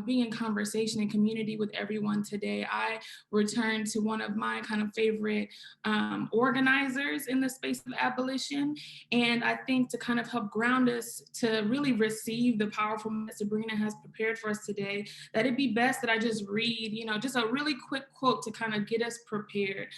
being in conversation and community with everyone today, I returned to one of my kind of favorite organizers in the space of abolition. And I think to kind of help ground us to really receive the powerful message Sabrina has prepared for us today, that it'd be best that I just read, just a really quick quote to kind of get us prepared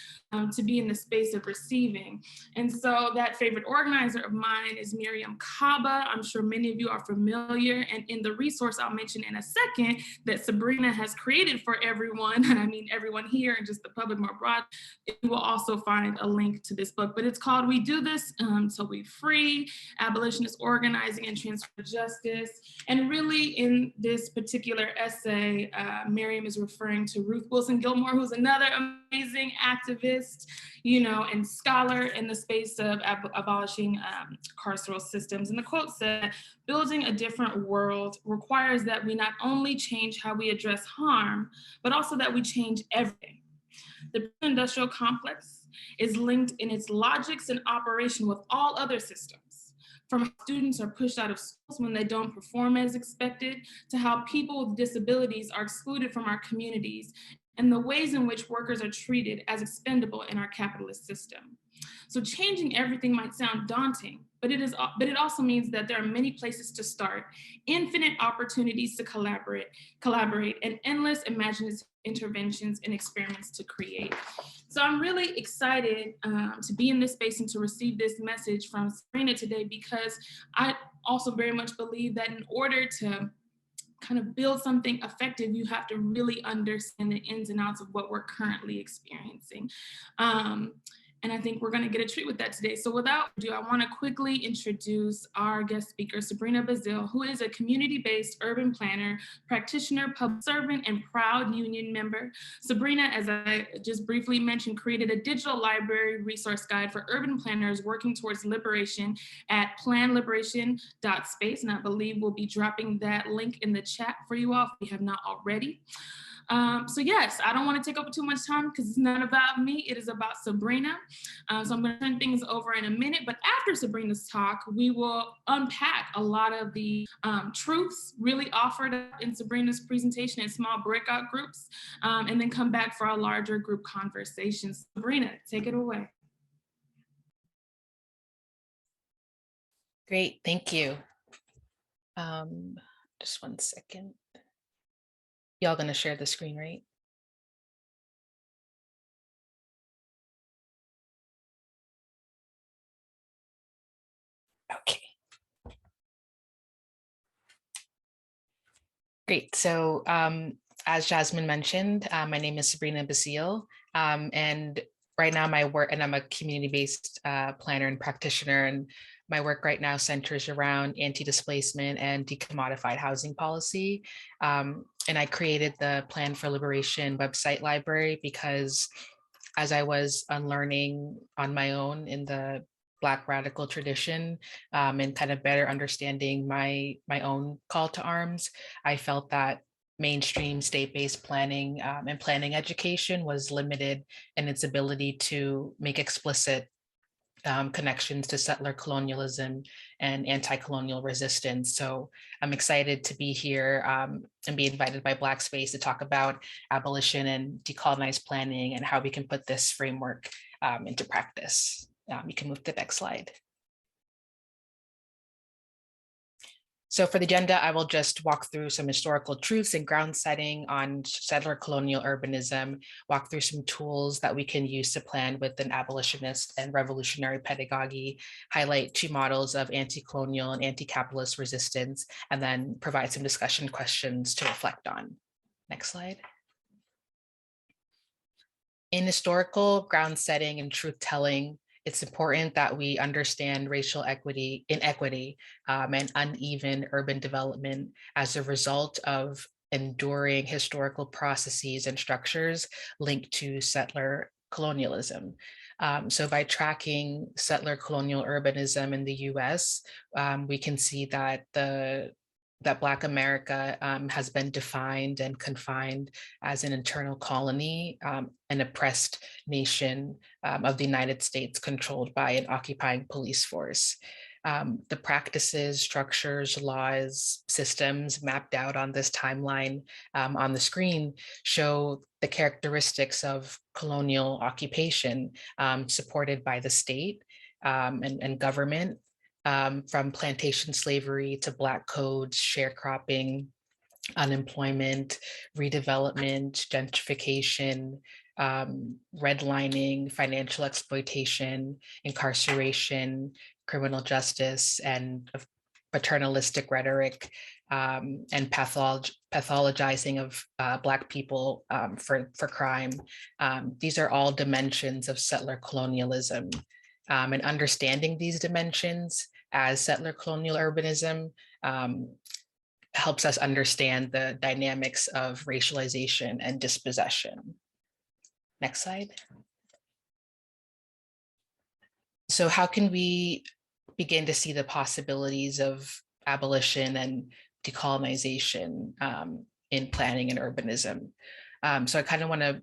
to be in the space of receiving. And so that favorite organizer of mine is Miriam Kaba. I'm sure many of you are familiar. And in the resource I'll mention in a second, that Sabrina has created for everyone, and I mean everyone here and just the public more broad, you will also find a link to this book. But it's called We Do This Till We Free, Abolitionist Organizing and Transfer Justice. And really in this particular essay, Miriam is referring to Ruth Wilson Gilmore, who's another amazing activist, and scholar in the space of abolishing carceral systems. And the quote said, "Building a different world requires that we not only change how we address harm, but also that we change everything. The industrial complex is linked in its logics and operation with all other systems, from how students are pushed out of schools when they don't perform as expected, to how people with disabilities are excluded from our communities, and the ways in which workers are treated as expendable in our capitalist system." So changing everything might sound daunting, but it also means that there are many places to start, infinite opportunities to collaborate, and endless imaginative interventions and experiments to create. So I'm really excited to be in this space and to receive this message from Sabrina today, because I also very much believe that in order to kind of build something effective, you have to really understand the ins and outs of what we're currently experiencing. And I think we're going to get a treat with that today. So without ado, I want to quickly introduce our guest speaker, Sabrina Bazile, who is a community-based urban planner, practitioner, public servant, and proud union member. Sabrina, as I just briefly mentioned, created a digital library resource guide for urban planners working towards liberation at planforliberation.space. And I believe we'll be dropping that link in the chat for you all if we have not already. So yes, I don't want to take up too much time because it's not about me, it is about Sabrina. So I'm going to turn things over in a minute, but after Sabrina's talk, we will unpack a lot of the truths really offered in Sabrina's presentation in small breakout groups, and then come back for our larger group conversations. Sabrina, take it away. Great, thank you. Just one second. Y'all gonna share the screen, right? Okay. Great, so as Jasmine mentioned, my name is Sabrina Bazile, and right now I'm a community-based planner and practitioner, and my work right now centers around anti-displacement and decommodified housing policy. And I created the Plan for Liberation website library because as I was unlearning on my own in the Black radical tradition, and kind of better understanding my own call to arms, I felt that mainstream state-based planning and planning education was limited in its ability to make explicit connections to settler colonialism and anti-colonial resistance. So I'm excited to be here and be invited by BlackSpace to talk about abolition and decolonized planning and how we can put this framework into practice. You can move to the next slide. So for the agenda, I will just walk through some historical truths and ground setting on settler colonial urbanism, walk through some tools that we can use to plan with an abolitionist and revolutionary pedagogy, highlight two models of anti-colonial and anti-capitalist resistance, and then provide some discussion questions to reflect on. Next slide. In historical ground setting and truth telling, it's important that we understand racial inequity and uneven urban development as a result of enduring historical processes and structures linked to settler colonialism. So by tracking settler colonial urbanism in the US, we can see that Black America has been defined and confined as an internal colony, an oppressed nation of the United States controlled by an occupying police force. The practices, structures, laws, systems mapped out on this timeline on the screen show the characteristics of colonial occupation supported by the state and government, from plantation slavery to Black codes, sharecropping, unemployment, redevelopment, gentrification, redlining, financial exploitation, incarceration, criminal justice, and paternalistic rhetoric, and pathologizing of Black people for crime. These are all dimensions of settler colonialism. And understanding these dimensions as settler colonial urbanism helps us understand the dynamics of racialization and dispossession. Next slide. So how can we begin to see the possibilities of abolition and decolonization in planning and urbanism? So I kind of want to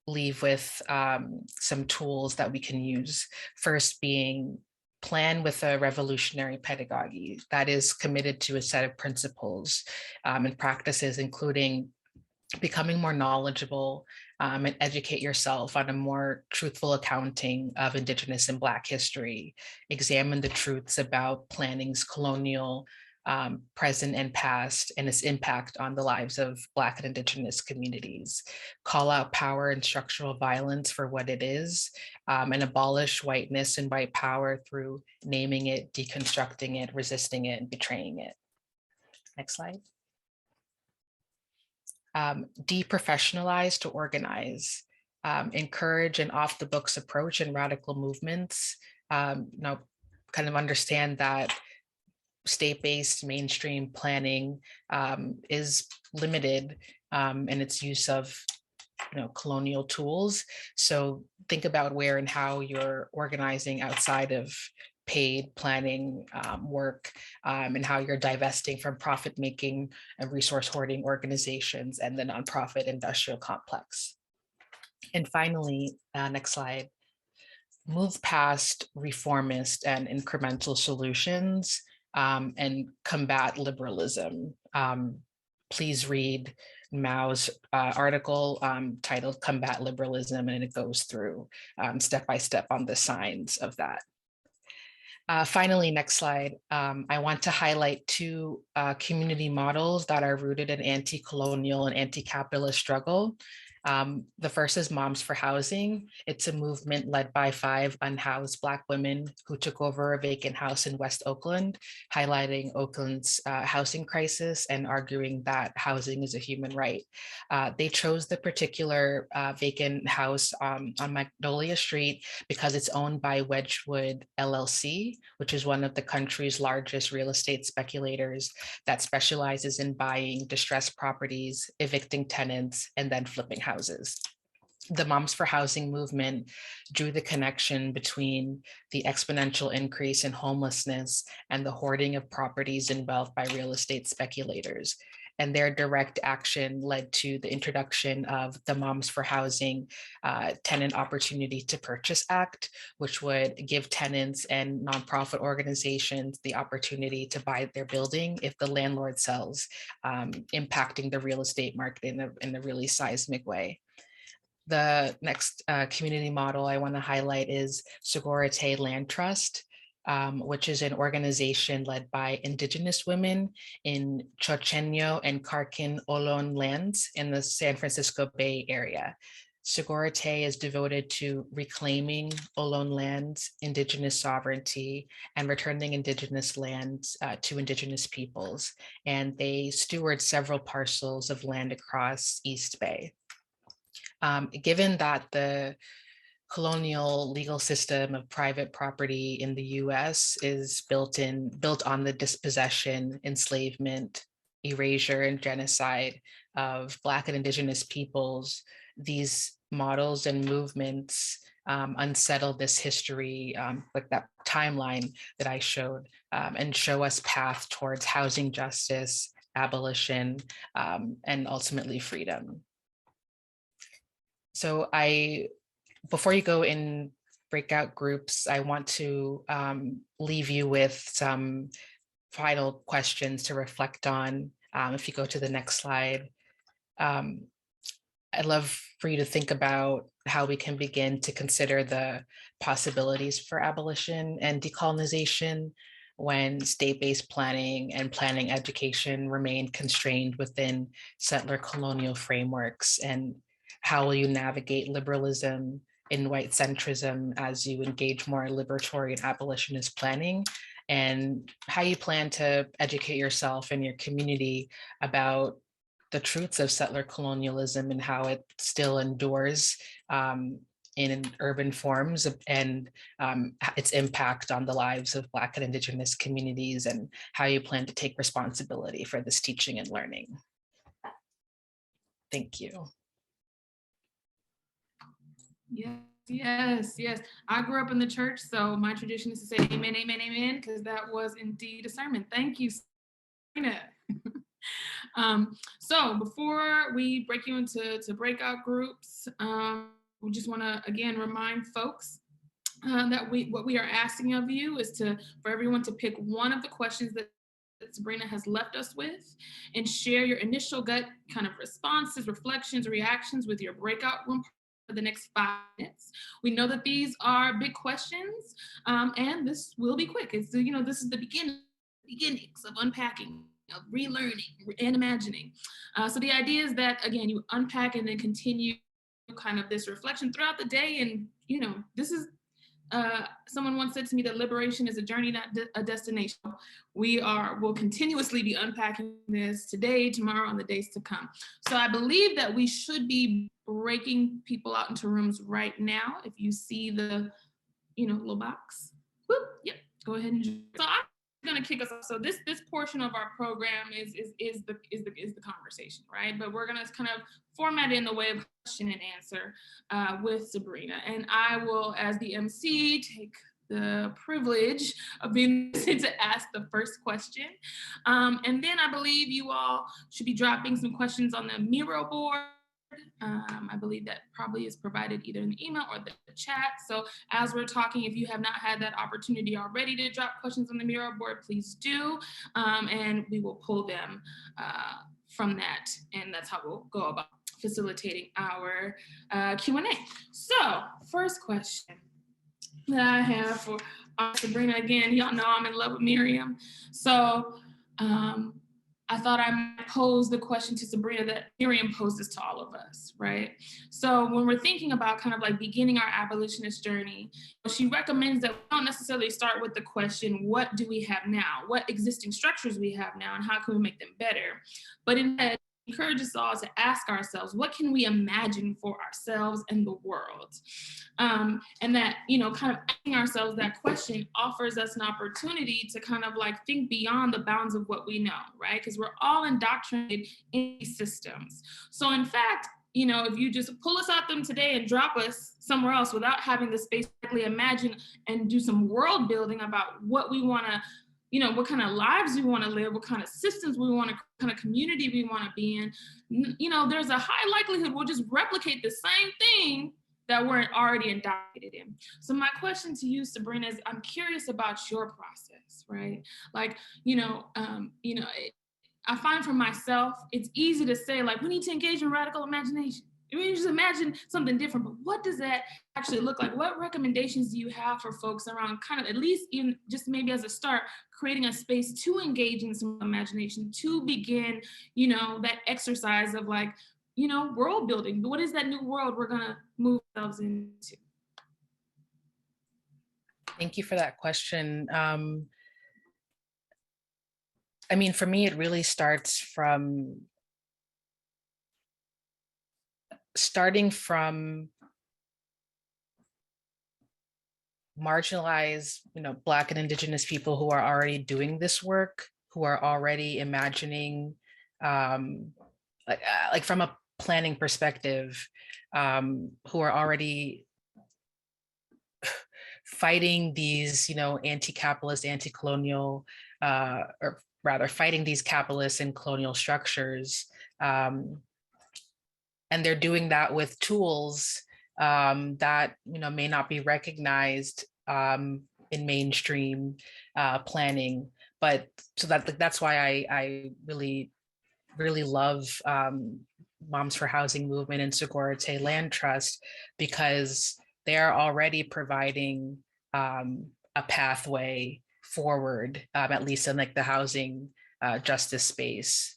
leave with some tools that we can use. First being plan with a revolutionary pedagogy that is committed to a set of principles and practices, including becoming more knowledgeable and educate yourself on a more truthful accounting of Indigenous and Black history, examine the truths about planning's colonial, present and past, and its impact on the lives of Black and Indigenous communities, call out power and structural violence for what it is, and abolish whiteness and white power through naming it, deconstructing it, resisting it, and betraying it. Next slide. Deprofessionalize to organize, encourage an off the books approach in radical movements, kind of understand that state-based mainstream planning is limited in its use of colonial tools. So think about where and how you're organizing outside of paid planning work, and how you're divesting from profit-making and resource hoarding organizations and the nonprofit industrial complex. And finally, next slide, move past reformist and incremental solutions and combat liberalism. Please read Mao's article titled Combat Liberalism, and it goes through step by step on the signs of that. Finally, next slide, I want to highlight two community models that are rooted in anti-colonial and anti-capitalist struggle. The first is Moms for Housing. It's a movement led by 5 unhoused Black women who took over a vacant house in West Oakland, highlighting Oakland's housing crisis and arguing that housing is a human right. They chose the particular vacant house on Magnolia Street because it's owned by Wedgwood LLC, which is one of the country's largest real estate speculators that specializes in buying distressed properties, evicting tenants, and then flipping houses. The Moms for Housing movement drew the connection between the exponential increase in homelessness and the hoarding of properties and wealth by real estate speculators. And their direct action led to the introduction of the Moms for Housing Tenant Opportunity to Purchase Act, which would give tenants and nonprofit organizations the opportunity to buy their building if the landlord sells, impacting the real estate market in a really seismic way. The next community model I want to highlight is Segurite Land Trust, which is an organization led by Indigenous women in Chochenyo and Karkin Olon lands in the San Francisco Bay Area. Segurite is devoted to reclaiming Olon lands, Indigenous sovereignty, and returning Indigenous lands to Indigenous peoples. And they steward several parcels of land across East Bay. Given that the colonial legal system of private property in the US is built on the dispossession, enslavement, erasure, and genocide of Black and Indigenous peoples, these models and movements unsettle this history, like that timeline that I showed, and show us path towards housing justice, abolition, and ultimately freedom. So before you go in breakout groups, I want to leave you with some final questions to reflect on. If you go to the next slide, I'd love for you to think about how we can begin to consider the possibilities for abolition and decolonization when state-based planning and planning education remain constrained within settler colonial frameworks, and how will you navigate liberalism in white centrism as you engage more liberatory and abolitionist planning, and how you plan to educate yourself and your community about the truths of settler colonialism and how it still endures in urban forms, and its impact on the lives of Black and Indigenous communities, and how you plan to take responsibility for this teaching and learning. Thank you. Yes. I grew up in the church, so my tradition is to say amen, amen, amen, because that was indeed a sermon. Thank you, Sabrina. So before we break you into breakout groups, we just want to again remind folks that what we are asking of you is for everyone to pick one of the questions that Sabrina has left us with and share your initial gut kind of responses, reflections, reactions with your breakout room for the next 5 minutes. We know that these are big questions, and this will be quick. It's, this is the beginnings of unpacking, of relearning and imagining. So the idea is that, again, you unpack and then continue kind of this reflection throughout the day. And, this is, someone once said to me that liberation is a journey, not a destination. Will continuously be unpacking this today, tomorrow, and the days to come. So I believe that we should be breaking people out into rooms right now. If you see the, little box, whoop, yep, go ahead and join. So I'm going to kick us off. So this portion of our program is the conversation, right? But we're going to kind of format it in the way of question and answer with Sabrina, and I will, as the MC, take the privilege of being to ask the first question, and then I believe you all should be dropping some questions on the Miro board. I believe that probably is provided either in the email or the chat. So as we're talking, if you have not had that opportunity already to drop questions on the Miro board, please do, and we will pull them from that, and that's how we'll go about facilitating our Q&A. So first question that I have for Sabrina, again, y'all know I'm in love with Miriam. So I thought I might pose the question to Sabrina that Miriam poses to all of us, right? So when we're thinking about kind of like beginning our abolitionist journey, she recommends that we don't necessarily start with the question, what do we have now? What existing structures we have now, and how can we make them better? But instead, encourage us all to ask ourselves, what can we imagine for ourselves and the world? And that, kind of asking ourselves that question offers us an opportunity to kind of like think beyond the bounds of what we know, right? Because we're all indoctrinated in these systems. So in fact, if you just pull us out them today and drop us somewhere else without having the space to actually imagine and do some world building about what we want to, what kind of lives we want to live, what kind of systems we want to, kind of community we want to be in, there's a high likelihood we'll just replicate the same thing that we're already indoctrinated in. So my question to you, Sabrina, is I'm curious about your process, right? Like, I find for myself, it's easy to say, like, we need to engage in radical imagination. I mean, just imagine something different, but what does that actually look like? What recommendations do you have for folks around kind of, at least even just maybe as a start, creating a space to engage in some imagination, to begin, that exercise of like, world building? What is that new world we're gonna move ourselves into? Thank you for that question. I mean, for me, it really starts from marginalized, Black and Indigenous people who are already doing this work, who are already imagining, like from a planning perspective, who are already fighting these, anti-capitalist, anti-colonial, or rather fighting these capitalist and colonial structures. And they're doing that with tools that may not be recognized in mainstream planning. But so that's why I really love Moms for Housing movement and Segurite Land Trust, because they're already providing a pathway forward, at least in like the housing justice space.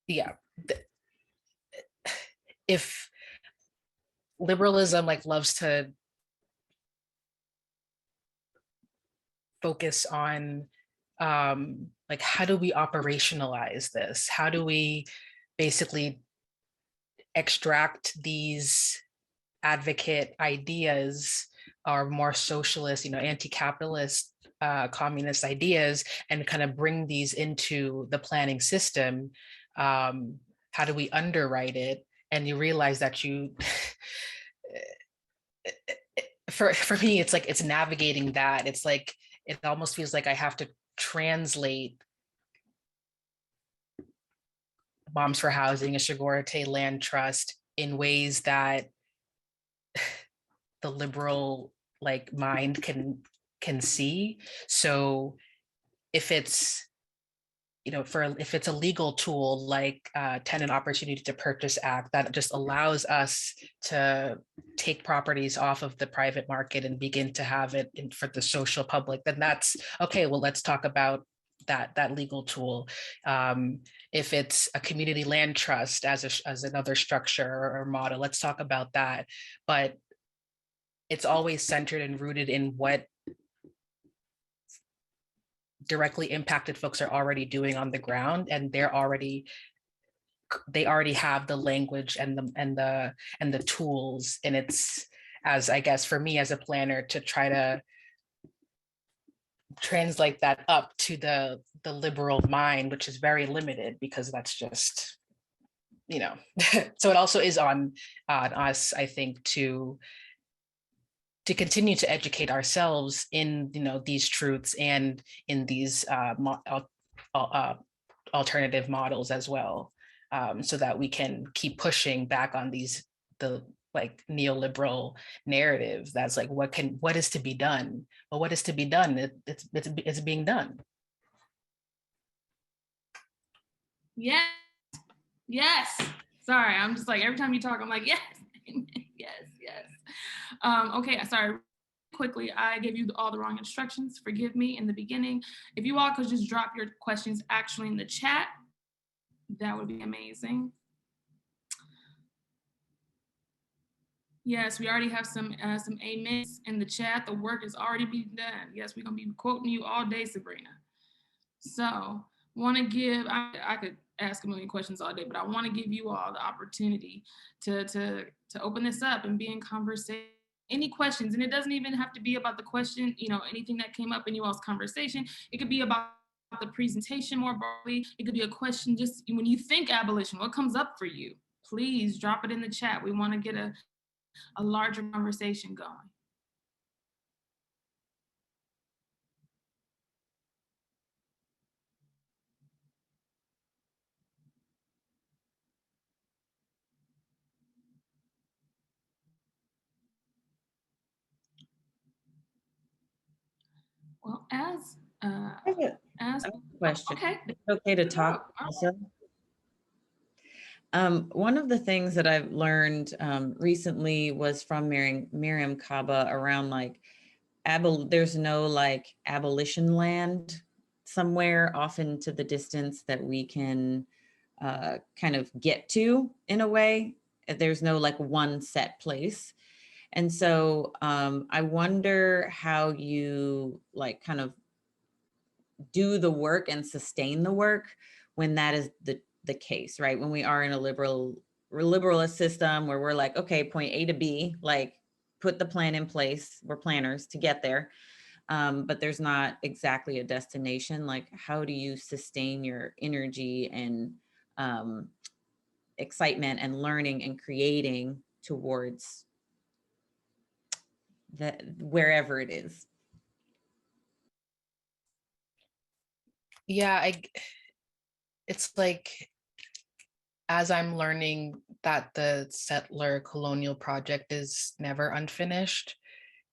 Yeah, if liberalism like loves to focus on like, how do we operationalize this? How do we basically extract these advocate ideas, or more socialist, anti-capitalist, communist ideas, and kind of bring these into the planning system? How do we underwrite it? And you realize that you for me, it's like, it's navigating that. It's like, it almost feels like I have to translate Moms for Housing, a Segurite Land Trust, in ways that the liberal like mind can see. So if it's, if it's a legal tool like Tenant Opportunity to Purchase Act, that just allows us to take properties off of the private market and begin to have it for the social public, then that's okay. Well, let's talk about that legal tool. If it's a community land trust as another structure or model, let's talk about that. But it's always centered and rooted in what directly impacted folks are already doing on the ground, and they already have the language and the tools. And it's, as I guess for me as a planner, to try to translate that up to the liberal mind, which is very limited, because that's just, so it also is on us, I think, to continue to educate ourselves in these truths and in these alternative models as well, so that we can keep pushing back on the like neoliberal narrative that's like, what is to be done? Well, what is to be done? It's being done. Yes. Yes. Sorry, I'm just like, every time you talk, I'm like, yes, yes. Okay, sorry. Quickly, I gave you all the wrong instructions. Forgive me in the beginning. If you all could just drop your questions actually in the chat, that would be amazing. Yes, we already have some amens in the chat. The work is already being done. Yes, we're gonna be quoting you all day, Sabrina. So, want to give, I could ask a million questions all day, but I want to give you all the opportunity to open this up and be in conversation. Any questions, and it doesn't even have to be about the question, anything that came up in you all's conversation. It could be about the presentation more broadly. It could be a question just when you think abolition, what comes up for you? Please drop it in the chat. We want to get a larger conversation going. Well, as I have a question. okay, It's okay to talk also. One of the things that I've learned recently was from Miriam Kaba around like there's no like abolition land somewhere off into the distance that we can kind of get to in a way. There's no like one set place. And so I wonder how you like kind of do the work and sustain the work when that is the case, right? When we are in a liberalist system where we're like, okay, point A to B, like put the plan in place. We're planners to get there. But there's not exactly a destination. Like, how do you sustain your energy and excitement and learning and creating towards that, wherever it is? Yeah, it's like, as I'm learning that the settler colonial project is never unfinished,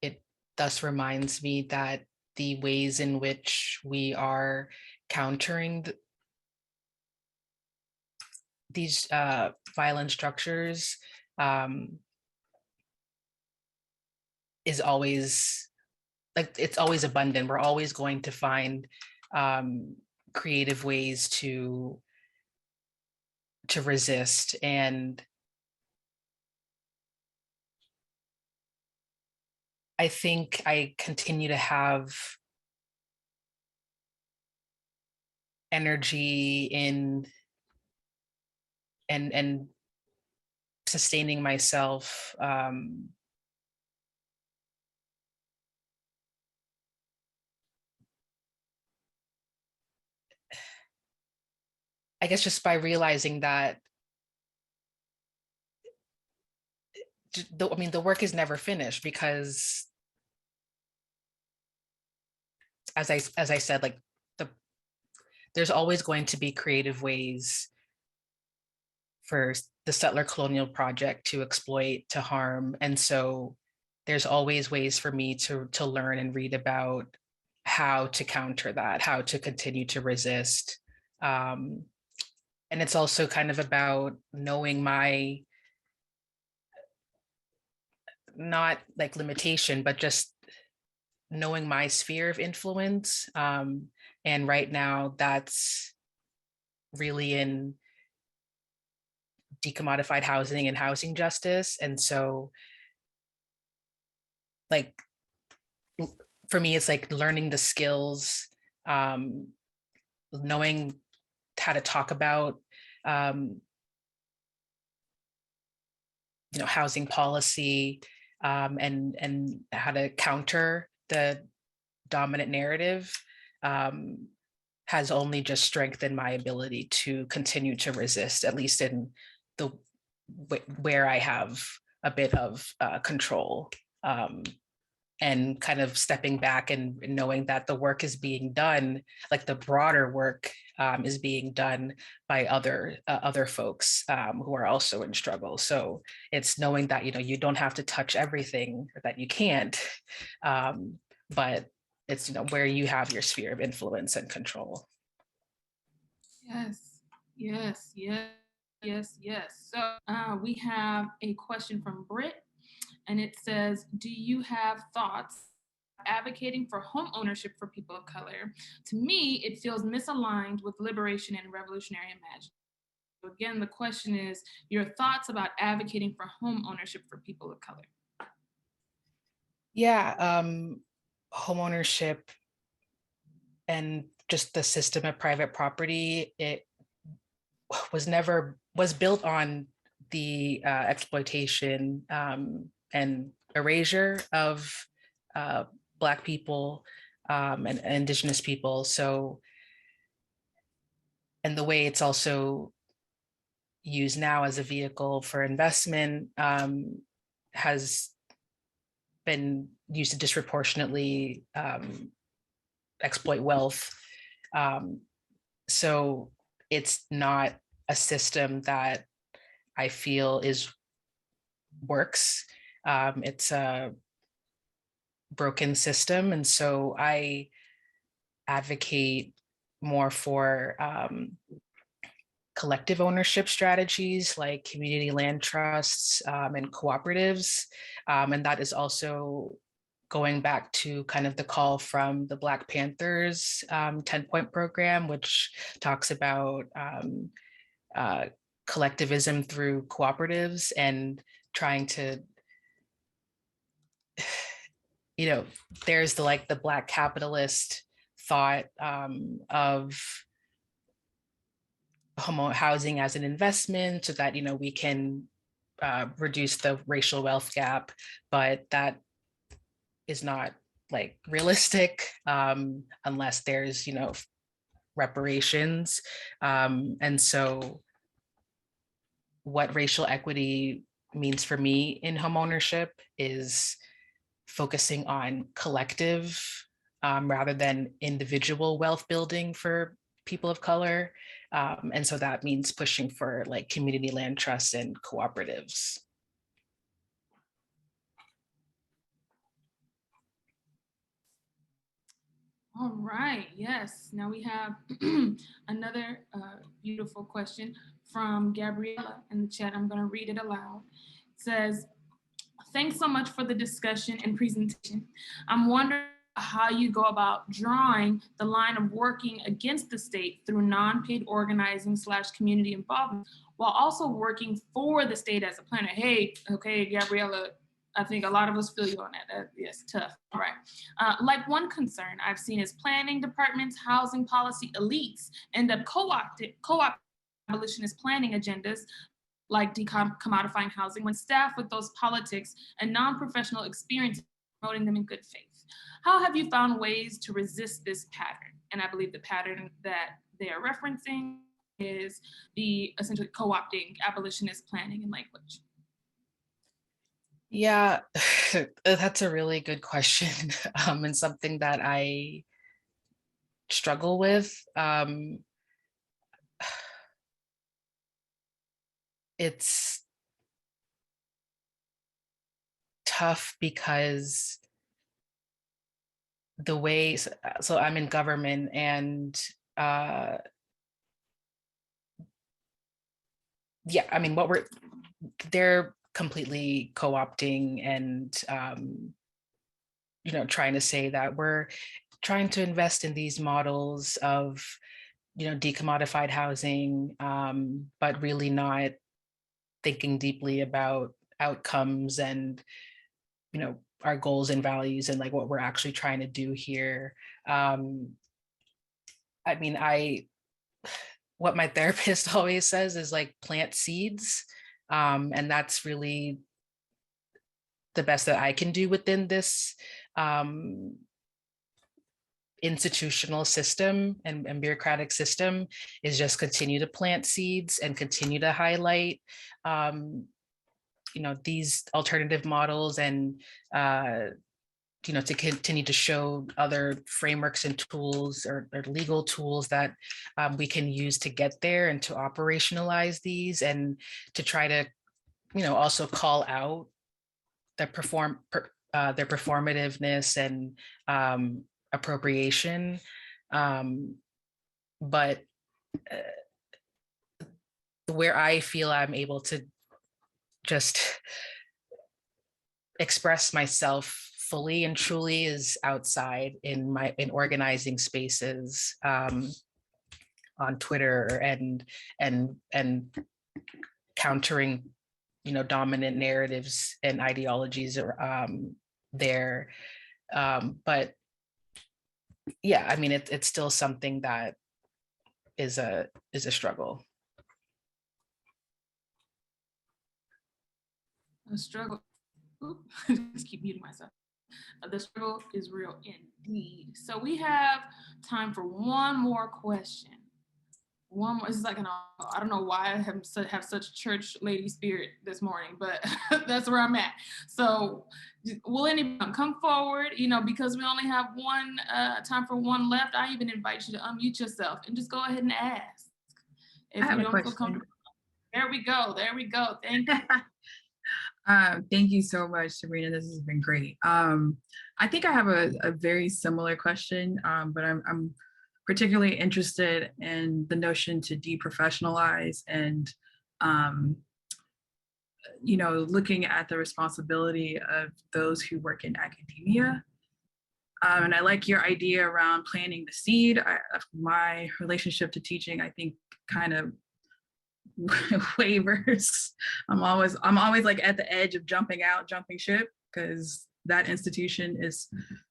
it thus reminds me that the ways in which we are countering these violent structures um, is always, like, it's always abundant. We're always going to find creative ways to resist. And I think I continue to have energy in and sustaining myself I guess just by realizing that the work is never finished, because as I said, like, there's always going to be creative ways for the settler colonial project to exploit, to harm. And so there's always ways for me to learn and read about how to counter that, how to continue to resist. And it's also kind of about knowing my, not like limitation, but just knowing my sphere of influence. And right now that's really in decommodified housing and housing justice. And so, like, for me, it's like learning the skills, knowing how to talk about housing policy, and how to counter the dominant narrative, has only just strengthened my ability to continue to resist, at least in the where I have a bit of control, and kind of stepping back and knowing that the work is being done, like the broader work is being done by other folks who are also in struggle. So it's knowing that you don't have to touch everything, or that you can't, but it's where you have your sphere of influence and control. Yes, yes, yes, yes, yes. So we have a question from Britt, and it says, do you have thoughts advocating for home ownership for people of color? To me, it feels misaligned with liberation and revolutionary imagination. So again, the question is your thoughts about advocating for home ownership for people of color. Yeah, home ownership and just the system of private property, it was built on the exploitation and erasure of Black people and Indigenous people. So, and the way it's also used now as a vehicle for investment has been used to disproportionately exploit wealth. So it's not a system that I feel works. It's a broken system. And so I advocate more for collective ownership strategies like community land trusts and cooperatives. And that is also going back to kind of the call from the Black Panthers 10-point program, which talks about collectivism through cooperatives and trying to, there's the Black capitalist thought of housing as an investment so that we can reduce the racial wealth gap, but that is not like realistic unless there's reparations. And so what racial equity means for me in homeownership is focusing on collective rather than individual wealth building for people of color. And so that means pushing for like community land trusts and cooperatives. All right, yes. Now we have another beautiful question from Gabriella in the chat. I'm going to read it aloud. It says, thanks so much for the discussion and presentation. I'm wondering how you go about drawing the line of working against the state through non-paid organizing / community involvement, while also working for the state as a planner. Hey, okay, Gabriella, I think a lot of us feel you on that. Yes, tough. All right. Like one concern I've seen is planning departments, housing policy elites end up co-opting abolitionist planning agendas like decommodifying housing when staff with those politics and non-professional experience promoting them in good faith. How have you found ways to resist this pattern? And I believe the pattern that they are referencing is the essentially co-opting abolitionist planning and language. Yeah, that's a really good question, and something that I struggle with. It's tough because the way, so I'm in government, and yeah, I mean, they're completely co-opting and trying to say that we're trying to invest in these models of decommodified housing, but really not thinking deeply about outcomes and our goals and values and like what we're actually trying to do here. I mean, what my therapist always says is like plant seeds. And that's really the best that I can do within this institutional system and bureaucratic system, is just continue to plant seeds and continue to highlight these alternative models, and to continue to show other frameworks and tools or legal tools that we can use to get there and to operationalize these, and to try to also call out their performativeness and appropriation. But where I feel I'm able to just express myself fully and truly is outside in organizing spaces, on Twitter, and countering dominant narratives and ideologies there. But yeah, I mean, it's still something that is a struggle. A struggle. Just keep muting myself. The struggle is real indeed. So we have time for one more question. One more. This is like I don't know why I have such church lady spirit this morning, but that's where I'm at. So will anyone come forward? Because we only have time for one left. I even invite you to unmute yourself and just go ahead and ask. If you don't feel comfortable. There we go. Thank you. Thank you so much, Sabrina. This has been great. I think I have a very similar question, but I'm particularly interested in the notion to deprofessionalize and, looking at the responsibility of those who work in academia. And I like your idea around planting the seed. My relationship to teaching, I think, kind of wavers. I'm always like at the edge of jumping ship, because that institution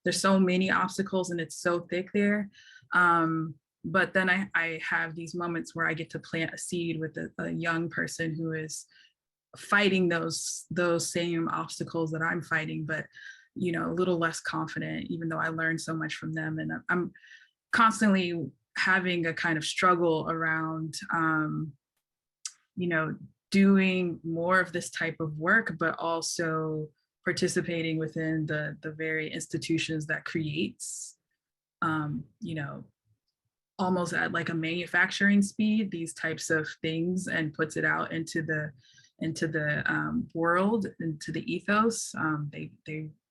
there's so many obstacles and it's so thick there. But then I have these moments where I get to plant a seed with a young person who is fighting those same obstacles that I'm fighting, but a little less confident, even though I learned so much from them. And I'm constantly having a kind of struggle around doing more of this type of work, but also participating within the very institutions that creates, almost at like a manufacturing speed, these types of things, and puts it out into the world, into the ethos.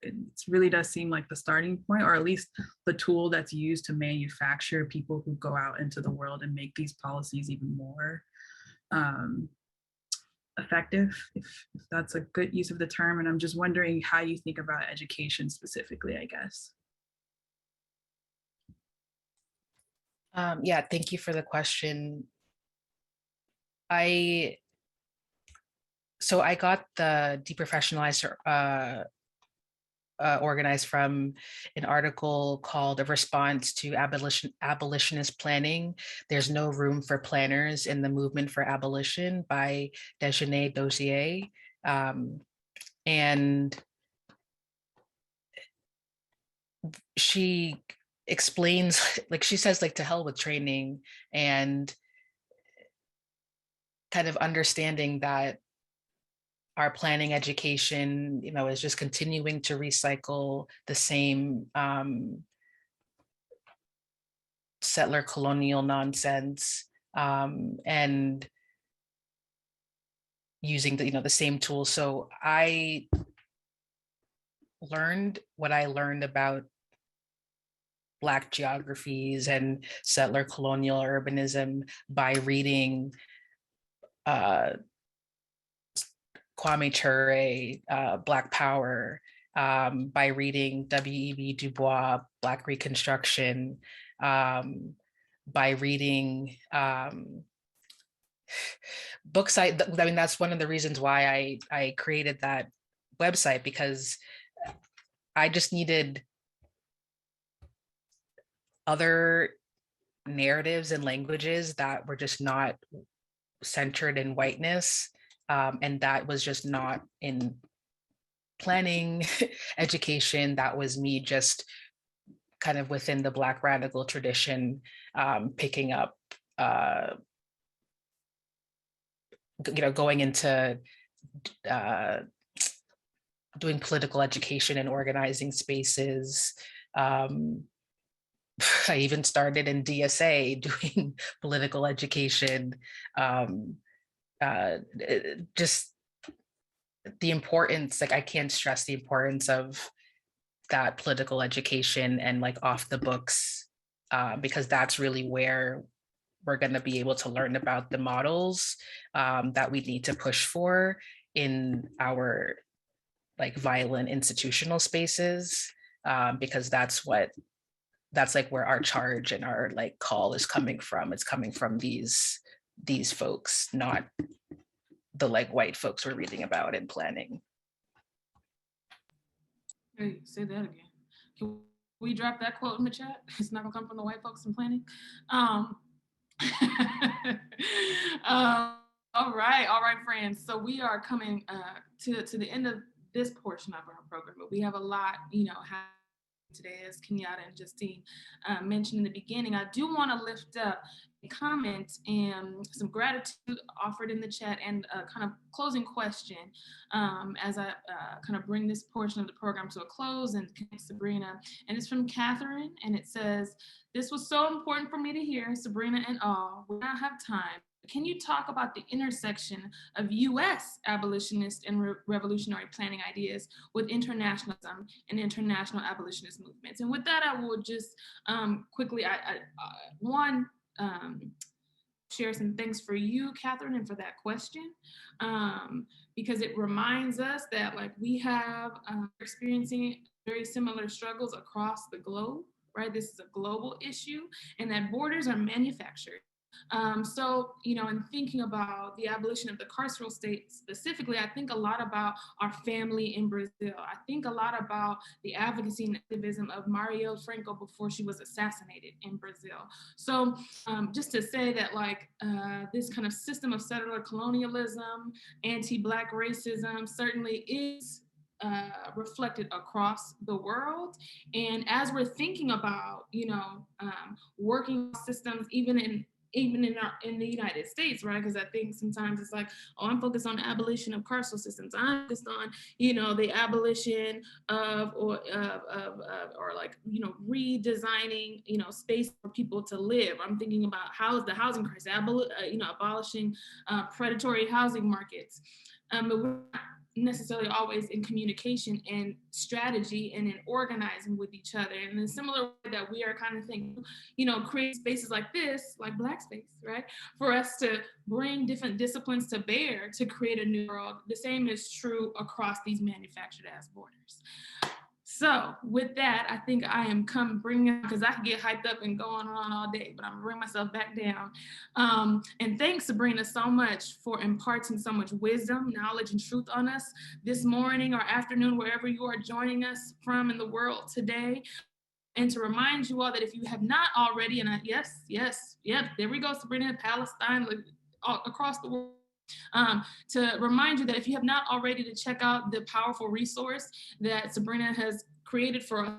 It really does seem like the starting point, or at least the tool that's used to manufacture people who go out into the world and make these policies even more effective, if that's a good use of the term. And I'm just wondering how you think about education specifically, I guess. Yeah, thank you for the question. So I got the deprofessionalized organized from an article called "A Response to Abolitionist Planning. There's No Room for Planners in the Movement for Abolition" by Desjardins Dozier. And she explains, like she says, like, to hell with training, and kind of understanding that our planning education, is just continuing to recycle the same settler colonial nonsense, and using the same tools. So I learned what I learned about Black geographies and settler colonial urbanism by reading Kwame Ture, Black Power, by reading W.E.B. Du Bois, Black Reconstruction, by reading books. I mean, that's one of the reasons why I created that website, because I just needed other narratives and languages that were just not centered in whiteness. And that was just not in planning education. That was me just kind of within the Black radical tradition, picking up, going into doing political education and organizing spaces. I even started in DSA doing political education. Just the importance, like, I can't stress the importance of that political education and like off the books, because that's really where we're going to be able to learn about the models that we need to push for in our like violent institutional spaces, because that's like where our charge and our like call is coming from. It's coming from these folks, not the like white folks we're reading about in planning. Hey, say that again. Can we drop that quote in the chat? It's not gonna come from the white folks in planning. All right, friends. So we are coming to the end of this portion of our program, but we have a lot, happening today, as Kenyatta and Justine mentioned in the beginning. I do want to lift up a comment and some gratitude offered in the chat, and a kind of closing question as I kind of bring this portion of the program to a close and connect Sabrina. And it's from Catherine, and it says, "This was so important for me to hear, Sabrina and all. We don't have time. Can you talk about the intersection of US abolitionist and revolutionary planning ideas with internationalism and international abolitionist movements?" And with that, I will just quickly, share some thanks for you, Catherine, and for that question, because it reminds us that like we have experiencing very similar struggles across the globe, right? This is a global issue, and that borders are manufactured. So, in thinking about the abolition of the carceral state specifically, I think a lot about our family in Brazil. I think a lot about the advocacy and activism of Marielle Franco before she was assassinated in Brazil. So just to say that like this kind of system of settler colonialism, anti-Black racism certainly is reflected across the world. And as we're thinking about, working systems, even in even in the United States, right? Because I think sometimes it's like, oh, I'm focused on the abolition of carceral systems. I'm focused on, the abolition of or like, redesigning, space for people to live. I'm thinking about the housing crisis, abolishing predatory housing markets. But we're not necessarily always in communication and strategy and in organizing with each other. And in a similar way that we are kind of thinking, create spaces like this, like BlackSpace, right? For us to bring different disciplines to bear to create a new world. The same is true across these manufactured as borders. So with that, I think I am bringing, because I can get hyped up and going on all day, but I'm gonna bring myself back down. And thanks, Sabrina, so much for imparting so much wisdom, knowledge, and truth on us this morning or afternoon, wherever you are joining us from in the world today. And to remind you all that if you have not already, and yes, there we go, Sabrina, Palestine, across the world. To remind you that if you have not already, to check out the powerful resource that Sabrina has created for us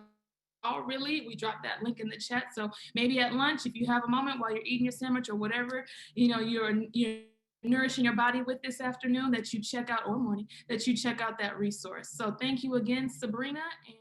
all, really. We dropped that link in the chat. So maybe at lunch, if you have a moment while you're eating your sandwich or whatever, you're nourishing your body with this afternoon, that you check out, or morning, that you check out that resource. So thank you again, Sabrina. And